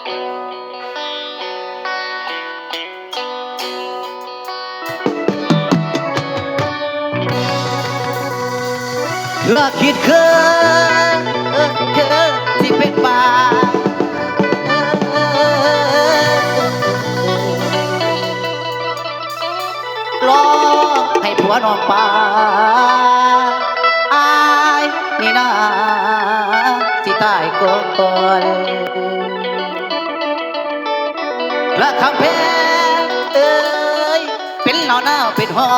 ละคิดคือที่เป็นบารอให้ผัวน้องป่าอายนี่นาสิตายก่อนละคำเพลงเป็นหนาวเป็นหอ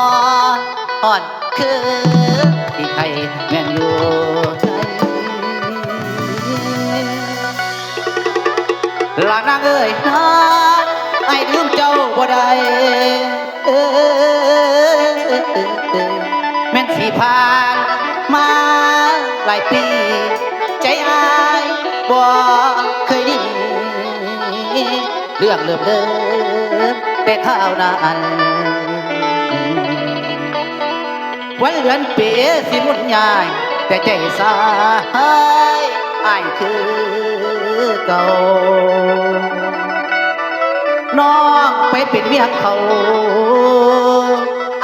นอ่อนคือที่ใครแม่นอยู่ลานางเอ้ยนะไอ้ลืมเจ้าบ่ได้แม่นสิผ่านมาหลายปีใจอายบ่เคยดีเรื่องเริ่มเดิมแต่เท่านั้นวันเดือนปีสิมุนยายแต่ใจสายอ้ายคือเก่าน้องไปเป็นเมียเขา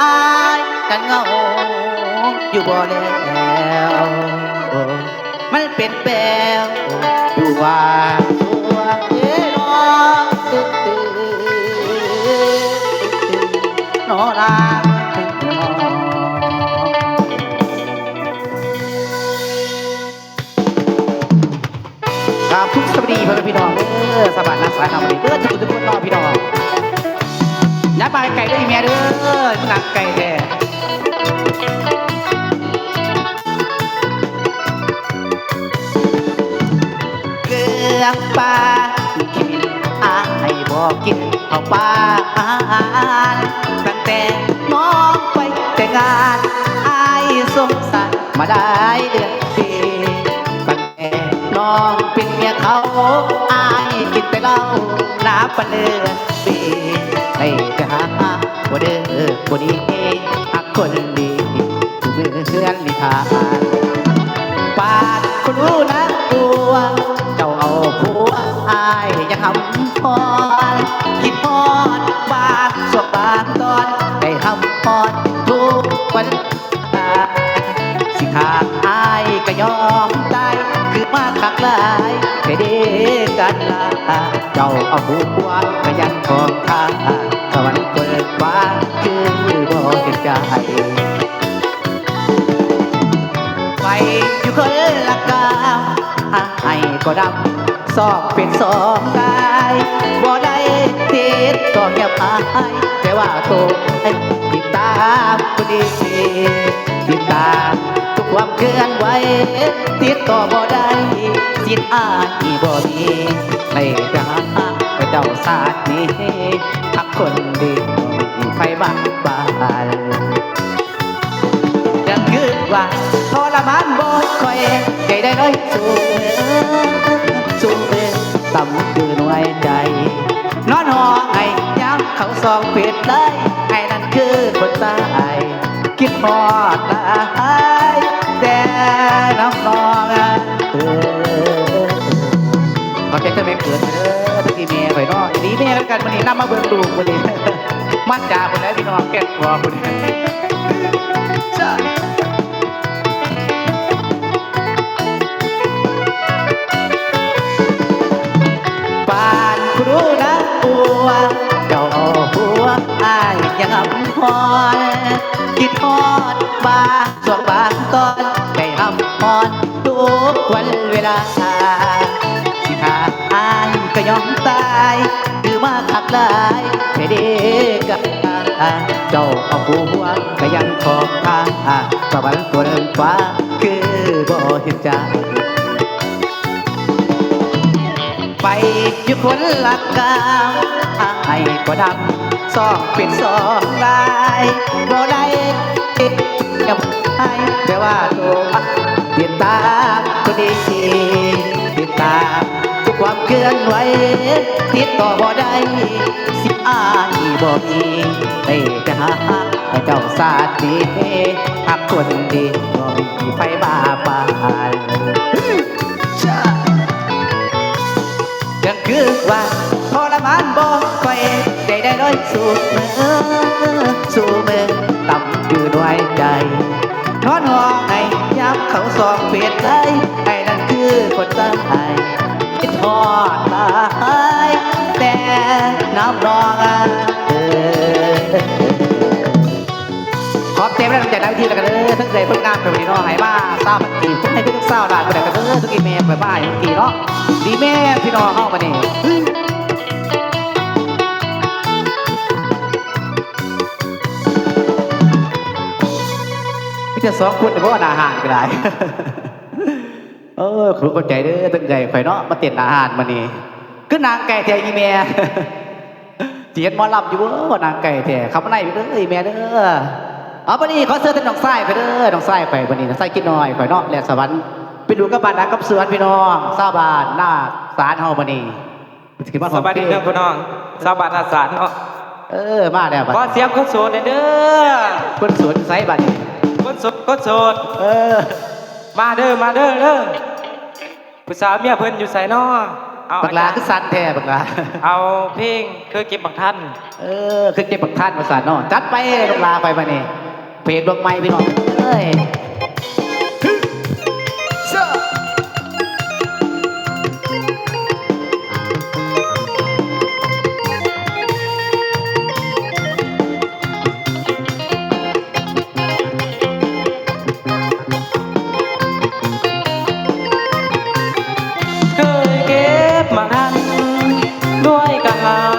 อายกันเงาอยู่บ่แล้วมันเป็นแปลวอยู่ว่าตัวน้องน้องลาทุกสวัสดีพ่อแม่พี่น้องสบายนักสายทำอะไรทุกคนน้องพี่น้องยัดไปไก่ด้วยแม่หนักไก่แท้เกลือปลากินให้บอกกินเอาปลาตั้งแต่น้องไปแต่งงานอายสงสารมาได้เดือนปีน้องเป็นเมียเขาอายกินแต่เหล้าน้ำปลาเลือปีให้จะหาบ่เด้อบ่ดีหักคนดีเมื่อเพื่อนนิทานปากคนรู้นะตัวเจ้าเอาผัวอายยังหำพรคิดพอดบางสวบบางตอนได้หำพรทุกวันสิขาดอายก็ยอมตายคือมาคักหลายไปเด้กันลาเจ้าเอาหูกวานมายันของทางสวรรค์เปิดฟ้าคือบ่เห็นใจไปอยู่คนละกาวให้ก็ดำสอบเป็นสองได้บ่ได้ติดก็เงียบหายแต่ว่าตัวติดตามคนดีติดตามทุกความเคลื่อนไหวติดต่อบ่ได้สิทธิ์อายบ่มีไม่ไปหาไปเจ้าศาสตร์นี้ทักคนดีไฟบ้านบ้านยังคิดว่าทรมานบ่ค่อยใจได้น้อยสู้ต่ำคือหน่วยใจนอนห่อให้ย้ำเขาสองเปิดเลยไอ้นั่นคือคนตายคิดหอดตายแต่น้ำนองขอแค่เธอไม่เกิดทุกทีเมียไปน้องดีเมียกันวันนี้นำมาเบิ่งดูวันนี้มั่นจ่าคนแล้วพี่น้องแก้กลัวคนนี้ปานครูนะปัวเจ้าหัวอายยังอำพรคิดฮอดบางส่วนบางตอนได้อำพรทุกวันเวลาสิขาดอายก็ยอมตายคือมาขักหลายไปเด็กกับเจ้าเอาหัวก็ยังขอบทางสวรรค์ตัวเดิมฟ้าคือบ่เห็นใจไปอยู่คนละกาวอายก็ดำสองเป็นสองลายบ่ได้กับให้แต่ว่าตัวติดตามคนดีติดตามทุกความเคลื่อนไหวติดต่อบ่ได้สิอายบ่มีได้จะหาเจ้าศาสตร์นี้หักคนดีบ่มีไฟบ้าปานยัง คือว่าทรมานบ่ค่อยได้ร้อยสู่มือต่ำอยู่ด้วยใจนอนห้องในยับเขาสองเปลี่ยนใจไอ้นั่นคือคนตายคิดทอดตายแต่น้ำรองขอบเต็มแล้วตั้งใจได้ที่แล้วกันทั้งใจเพิ่งงามไปวันนี้เนาะหายมาทราบมันกี่ทุกให้พี่ทุกเศร้าได้ไปไหนกันทุกอีเมลไปบ้านกี่เนาะดีแม่พี่น้องเข้ามาเนี่ยพี่จะสองคนเพราะว่าอาหารก็ได้ครูเข้าใจเด้อตั้งใจข่อยเนาะมาเตียนอาหารมานี่คือนางไก่แท้อีเมลเจียนมอลำอยู่ว่านางไก่แท้คำว่าไหนไปเด้ออีเมลเด้อเอาบันนี้ขอเสื้อท่านน้องไส้ไปเด้อน้องไส้ไปบันนี้น้องไส้กินหน่อยข่อยเนาะแหลกสวรรค์ไปดูกับบ้านนักกับสวนพี่น้องซาบานหน้าศาลเฮาบันนี้สบายดีเด้อพี่น้องชาวบ้านอาสาเนาะมาแล้วบัดขอเสียงคนโสดเด้อคนสวนไสบัดนี้คนโสดมาเด้อผู้สาวเมียเพิ่นอยู่ไสน้อบักลาคือสันแท้บักลาเอาเพลงคือเก็บบักท่านคือเก็บบักท่านภาษาเนาะจัดไปบักลาไปบัดนี้เพจดวงไม้พี่น้อง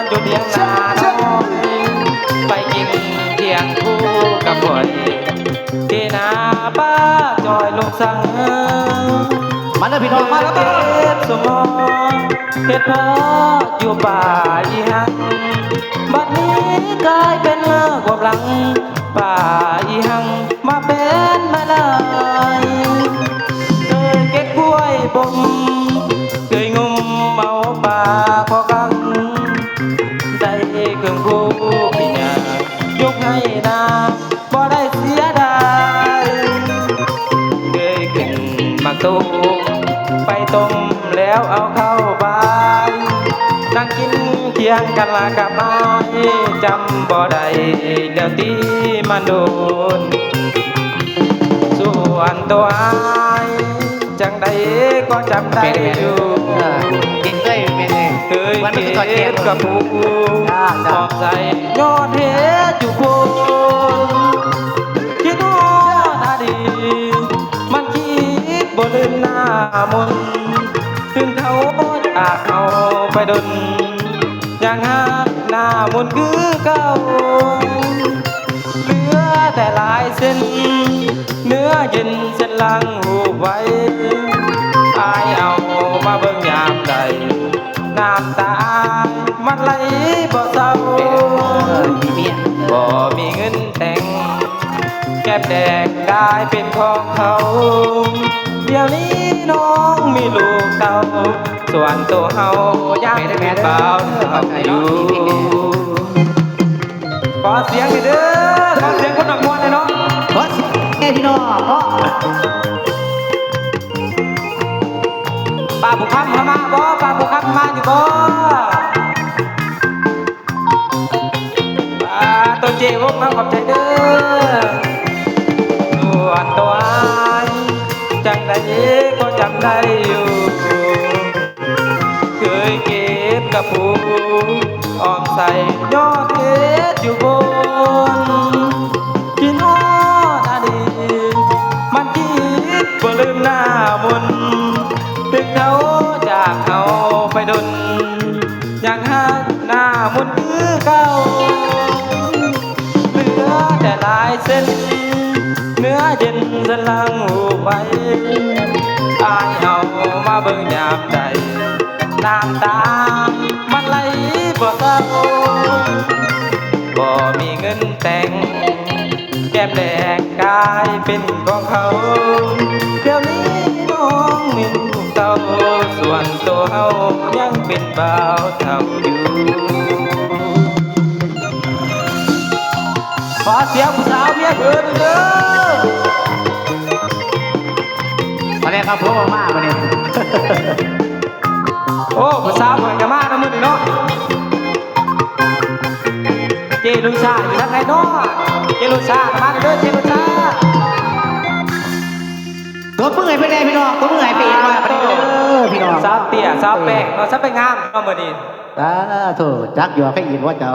อยู่เพียงนาน้อยไปกินเที่ยงคู่กับบ่อยที่นาป้าจอยลูกสังมาแล้วพี่น้องมาแล้วเฮ็ดสมอเฮ็ดพออยู่ป่าอีหังบัดนี้กลายเป็นเลิกความหลังป่าอีหังมาเป็นมาลายเคยเก็บกล้วยบ่มเคยงมเมาป่าพอกังได้เครื่องคู่ปีญายกให้นาบ่ได้เสียดายเคยขึ้นมาตุ้มไปต้มแล้วเอาเข้าบ้านนั่งกินเคียงกันละกับไม้จำบ่ได้เดี๋ยวตีมันโดนส่วนตัวอายจังใดก็จำได้อยู่กินเลยเป็นไงเคยเก็บกับผู้ขอบใจยอดเฮ็ดอยู่คนคิดว่าอดีตมันคิดบ่ลืมหน้ามนถึงเขาจากเอาไปดนยังหาหน้ามนคือเก่าเหลือแต่ลายเส้นเนื้อเย็นเส้นลังหูไว้อายเอามาเบิ่งยามใดน้ำตามันไหลบ่เศร้าบ่มีเงินแต่งแก้มแดงได้เป็นของเขาเดี๋ยวนี้น้องมีลูกเต้าส่วนตัวเฮายังเป็นบ่าวเฮาอยู่ขอเสียงเด้อขอเสียงคนหนักมวนเลยเนาะขอเสียงพี่น้องป้าบุคคำมาบ่ป้าบุคคำมาอยู่บ่ป้าตัวเจวกมาขอบใจเด้อส่วนตัวอายจังได้ก็จำได้อยู่เคยเก็บกับผู้อ้อมใส่ยอดเฮ็ดอยู่บนกินฮอดอดีตมันคิดบ่ลืมหน้ามนถึงเขาจากเขาไปดนยังหาหน้ามนคือเก่าเหลือแต่ลายเส้นเนื้อเย็นสลังหูไว้อายเอามาเบิ่งยามใดน้ำตามันไหลบ่เศร้าบ่มีเงินแต่งแก้มแดงกลายเป็นของเขาเดี๋ยวนี้น้องมีลูกเต้าส่วนตัวเฮายังเป็นบ่าวเฒ่าอยู่ขอเสียงผู้สาวเมียเพิ่นเด้อมาแล้วครับผมมาเนี่ย โอ้ผู้สาวเหมือนกันมากนะมึงนี่เนาะเจลุชาอยู่ทางไหนเนาะเจลุชามาเด้อเจลุชา ตัวเมื่อยไปได้พี่น้องตัวเมื่อยไปเองว่าไปเด้อพี่น้อง สาวเตี้ยสาวแป้งเราซะไปงามเนาะมื้อนี้ โถจักอยู่ให้ยินว่าเจ้า